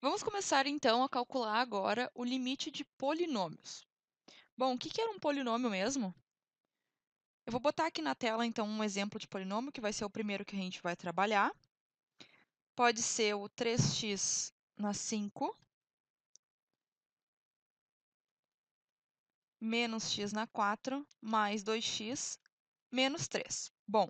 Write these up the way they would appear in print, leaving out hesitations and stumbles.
Vamos começar então a calcular agora o limite de polinômios. Bom, o que era um polinômio mesmo? Eu vou botar aqui na tela então um exemplo de polinômio, que vai ser o primeiro que a gente vai trabalhar. Pode ser o 3x na 5 menos x na 4 mais 2x menos 3. Bom,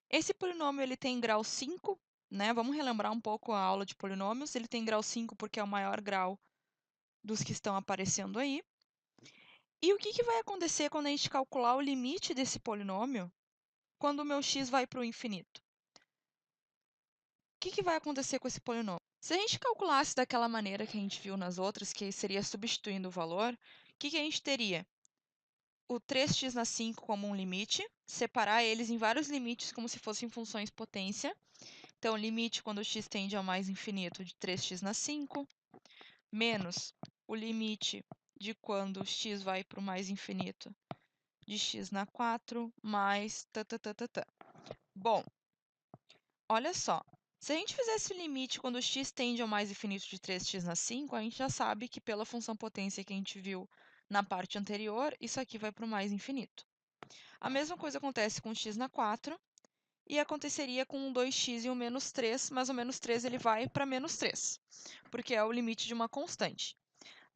esse polinômio ele tem grau 5, né? Vamos relembrar um pouco a aula de polinômios. Ele tem grau 5 porque é o maior grau dos que estão aparecendo aí. E o que vai acontecer quando a gente calcular o limite desse polinômio quando o meu x vai para o infinito? O que vai acontecer com esse polinômio? Se a gente calculasse daquela maneira que a gente viu nas outras, que seria substituindo o valor, o que a gente teria? O 3x na 5 como um limite, separar eles em vários limites como se fossem funções potência. Então, limite quando o x tende ao mais infinito de 3x na 5, menos o limite de quando x vai para o mais infinito de x na 4, mais Bom, olha só. Se a gente fizesse o limite quando o x tende ao mais infinito de 3x na 5, a gente já sabe que pela função potência que a gente viu na parte anterior, isso aqui vai para o mais infinito. A mesma coisa acontece com x na 4 e aconteceria com o 2x e o menos 3, mas o menos 3 ele vai para menos 3, porque é o limite de uma constante.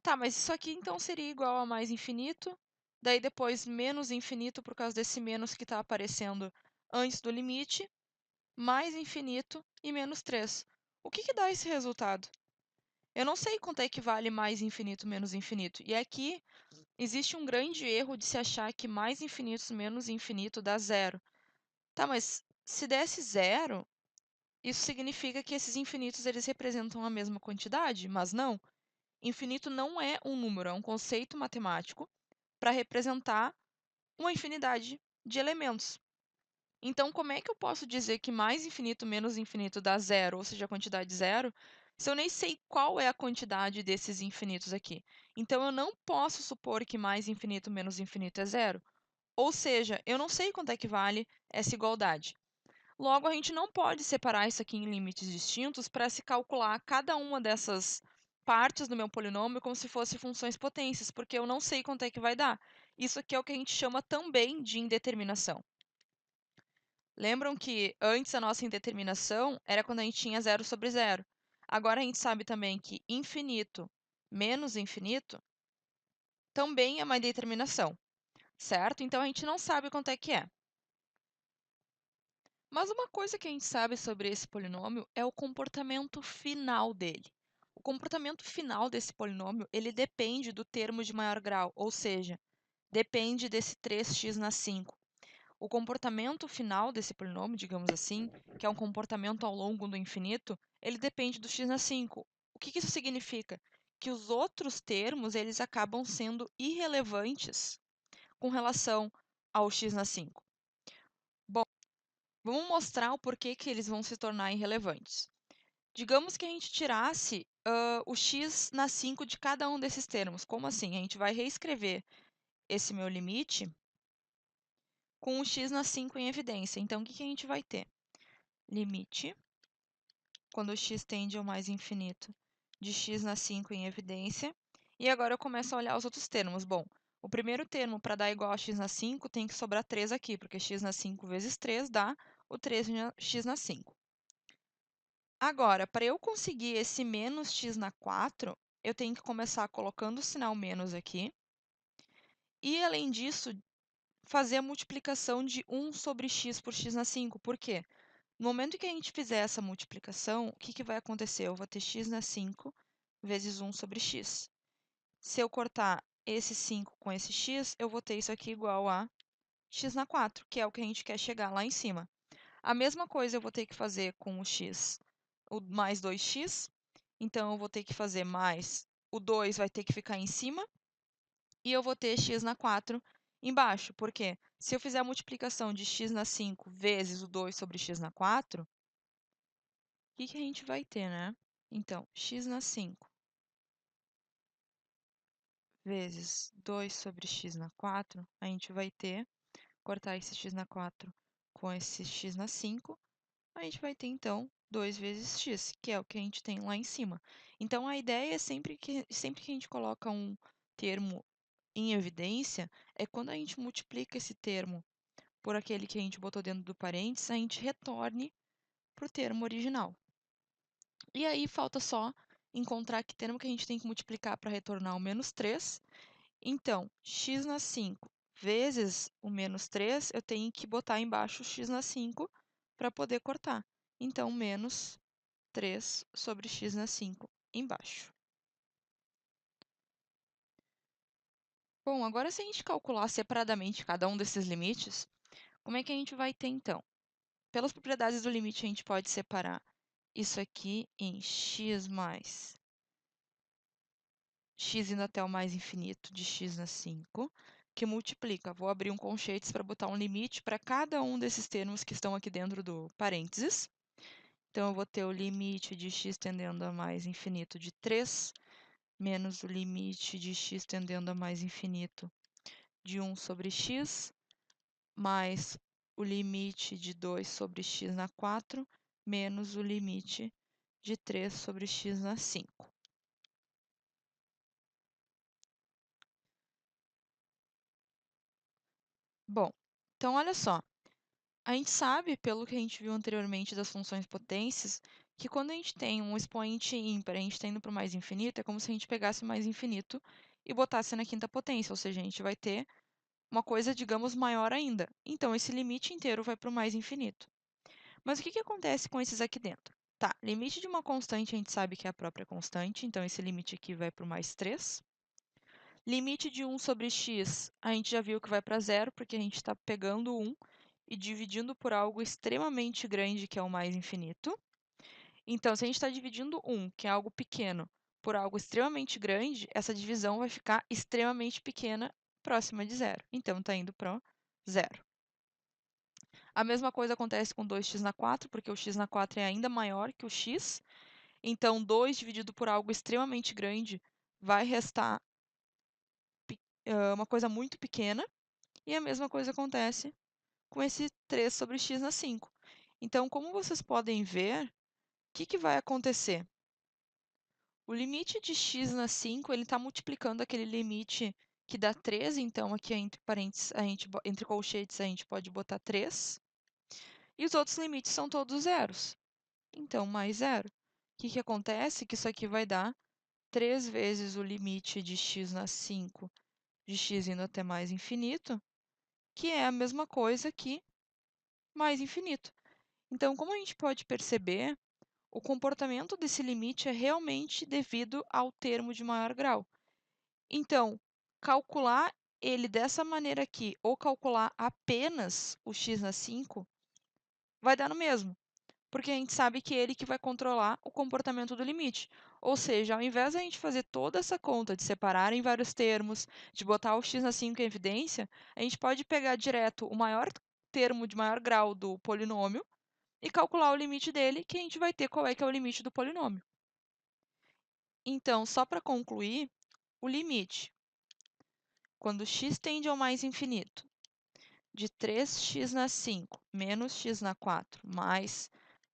Tá, mas isso aqui então seria igual a mais infinito, daí depois menos infinito por causa desse menos que está aparecendo antes do limite, mais infinito e menos 3. O que dá esse resultado? Eu não sei quanto é que vale mais infinito menos infinito. E aqui existe um grande erro de se achar que mais infinitos menos infinito dá zero. Tá, mas se desse zero, isso significa que esses infinitos eles representam a mesma quantidade, mas não. Infinito não é um número, é um conceito matemático para representar uma infinidade de elementos. Então, como é que eu posso dizer que mais infinito menos infinito dá zero, ou seja, a quantidade zero, se eu nem sei qual é a quantidade desses infinitos aqui? Então, eu não posso supor que mais infinito menos infinito é zero. Ou seja, eu não sei quanto é que vale essa igualdade. Logo, a gente não pode separar isso aqui em limites distintos para se calcular cada uma dessas partes do meu polinômio como se fossem funções potências, porque eu não sei quanto é que vai dar. Isso aqui é o que a gente chama também de indeterminação. Lembram que antes a nossa indeterminação era quando a gente tinha zero sobre zero. Agora a gente sabe também que infinito menos infinito também é uma indeterminação, certo? Então a gente não sabe quanto é que é. Mas uma coisa que a gente sabe sobre esse polinômio é o comportamento final dele. O comportamento final desse polinômio, ele depende do termo de maior grau, ou seja, depende desse 3x na 5. O comportamento final desse polinômio, digamos assim, que é um comportamento ao longo do infinito, ele depende do x na 5. O que isso significa? Que os outros termos, eles acabam sendo irrelevantes com relação ao x na 5. Bom, vamos mostrar o porquê que eles vão se tornar irrelevantes. Digamos que a gente tirasse o x na 5 de cada um desses termos. Como assim? A gente vai reescrever esse meu limite com o x na 5 em evidência. Então, o que a gente vai ter? Limite, quando o x tende ao mais infinito, de x na 5 em evidência. E agora eu começo a olhar os outros termos. Bom, o primeiro termo para dar igual a x na 5 tem que sobrar 3 aqui, porque x na 5 vezes 3 dá o 3x na 5. Agora, para eu conseguir esse menos x na 4, eu tenho que começar colocando o sinal menos aqui. E, além disso, fazer a multiplicação de 1 sobre x por x na 5. Por quê? No momento que a gente fizer essa multiplicação, o que vai acontecer? Eu vou ter x na 5 vezes 1 sobre x. Se eu cortar esse 5 com esse x, eu vou ter isso aqui igual a x na 4, que é o que a gente quer chegar lá em cima. A mesma coisa eu vou ter que fazer com o x, o mais 2x. Então, eu vou ter que fazer mais, o 2 vai ter que ficar em cima, e eu vou ter x na 4 embaixo. Por quê? Se eu fizer a multiplicação de x na 5 vezes o 2 sobre x na 4, o que a gente vai ter, né? Então, x na 5 vezes 2 sobre x na 4, a gente vai ter, cortar esse x na 4 com esse x na 5, a gente vai ter, então, 2 vezes x, que é o que a gente tem lá em cima. Então, a ideia é sempre que a gente coloca um termo em evidência, é quando a gente multiplica esse termo por aquele que a gente botou dentro do parênteses, a gente retorne para o termo original. E aí, falta só encontrar que termo que a gente tem que multiplicar para retornar o menos 3. Então, x na 5 vezes o menos 3, eu tenho que botar embaixo x na 5 para poder cortar. Então, menos 3 sobre x na 5 embaixo. Bom, agora se a gente calcular separadamente cada um desses limites, como é que a gente vai ter então? Pelas propriedades do limite, a gente pode separar isso aqui em x mais x indo até o mais infinito de x na 5, que multiplica. Vou abrir um colchetes para botar um limite para cada um desses termos que estão aqui dentro do parênteses. Então, eu vou ter o limite de x tendendo a mais infinito de 3, menos o limite de x tendendo a mais infinito de 1 sobre x, mais o limite de 2 sobre x na 4, menos o limite de 3 sobre x na 5. Bom, então olha só. A gente sabe, pelo que a gente viu anteriormente das funções potências, que quando a gente tem um expoente ímpar, a gente está indo para o mais infinito, é como se a gente pegasse o mais infinito e botasse na quinta potência, ou seja, a gente vai ter uma coisa, digamos, maior ainda. Então, esse limite inteiro vai para o mais infinito. Mas o que acontece com esses aqui dentro? Tá, limite de uma constante a gente sabe que é a própria constante, então esse limite aqui vai para o mais 3. Limite de 1 sobre x, a gente já viu que vai para zero, porque a gente está pegando 1 e dividindo por algo extremamente grande, que é o mais infinito. Então, se a gente está dividindo 1, que é algo pequeno, por algo extremamente grande, essa divisão vai ficar extremamente pequena, próxima de zero. Então, está indo para zero. A mesma coisa acontece com 2x na 4, porque o x na 4 é ainda maior que o x. Então, 2 dividido por algo extremamente grande vai restar uma coisa muito pequena. E a mesma coisa acontece com esse 3 sobre x na 5. Então, como vocês podem ver, o que vai acontecer? O limite de x na 5, ele está multiplicando aquele limite que dá 3, então aqui entre parênteses, entre colchetes, a gente pode botar 3. E os outros limites são todos zeros. Então, mais zero. O que acontece? Que isso aqui vai dar 3 vezes o limite de x na 5 de x indo até mais infinito, que é a mesma coisa que mais infinito. Então, como a gente pode perceber, o comportamento desse limite é realmente devido ao termo de maior grau. Então, calcular ele dessa maneira aqui, ou calcular apenas o x na 5, vai dar no mesmo, porque a gente sabe que é ele que vai controlar o comportamento do limite. Ou seja, ao invés de a gente fazer toda essa conta de separar em vários termos, de botar o x na 5 em evidência, a gente pode pegar direto o maior termo de maior grau do polinômio e calcular o limite dele, que a gente vai ter qual é que é o limite do polinômio. Então, só para concluir, o limite, quando x tende ao mais infinito, de 3x na 5 menos x na 4 mais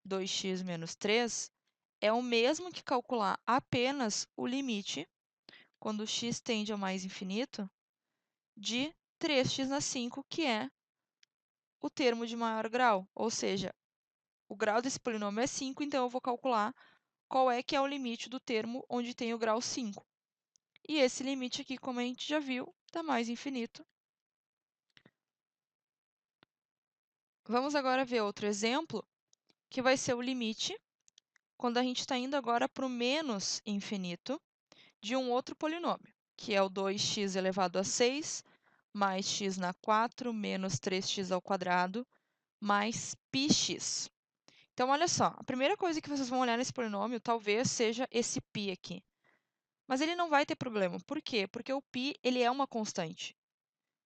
2x menos 3, é o mesmo que calcular apenas o limite, quando x tende ao mais infinito, de 3x na 5, que é o termo de maior grau. Ou seja, o grau desse polinômio é 5, então eu vou calcular qual é que é o limite do termo onde tem o grau 5. E esse limite aqui, como a gente já viu, está mais infinito. Vamos agora ver outro exemplo, que vai ser o limite, quando a gente está indo agora para o menos infinito, de um outro polinômio, que é o 2x elevado a 6, mais x na 4, menos 3x ao quadrado, mais πx. Então, olha só, a primeira coisa que vocês vão olhar nesse polinômio talvez seja esse π aqui. Mas ele não vai ter problema. Por quê? Porque o π ele é uma constante.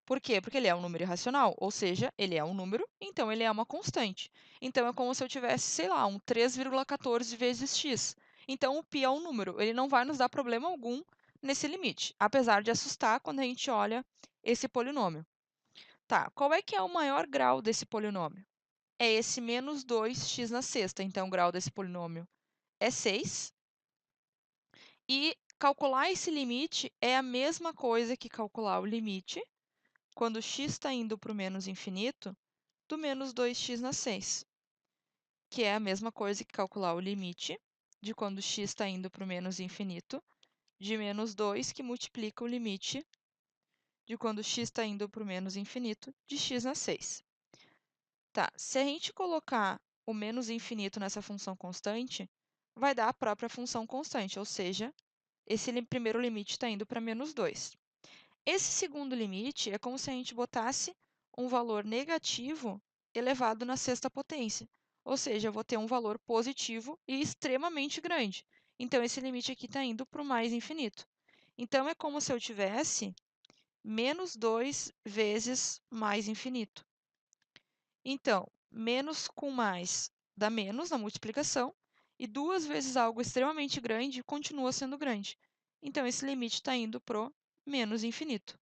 Por quê? Porque ele é um número irracional, ou seja, ele é um número, então ele é uma constante. Então é como se eu tivesse, sei lá, um 3,14 vezes x. Então o π é um número, ele não vai nos dar problema algum nesse limite, apesar de assustar quando a gente olha esse polinômio. Tá, qual é que é o maior grau desse polinômio? é esse menos 2x na sexta. Então, o grau desse polinômio é 6. E calcular esse limite é a mesma coisa que calcular o limite, quando x está indo para o menos infinito, do menos 2x na 6. Que é a mesma coisa que calcular o limite de quando x está indo para o menos infinito, de menos 2, que multiplica o limite de quando x está indo para o menos infinito, de x na 6. Tá, se a gente colocar o menos infinito nessa função constante, vai dar a própria função constante, ou seja, esse primeiro limite está indo para menos 2. Esse segundo limite é como se a gente botasse um valor negativo elevado na sexta potência, ou seja, eu vou ter um valor positivo e extremamente grande. Então, esse limite aqui está indo para o mais infinito. Então, é como se eu tivesse menos 2 vezes mais infinito. Então, menos com mais dá menos na multiplicação, e 2 vezes algo extremamente grande continua sendo grande. Então, esse limite está indo para o menos infinito.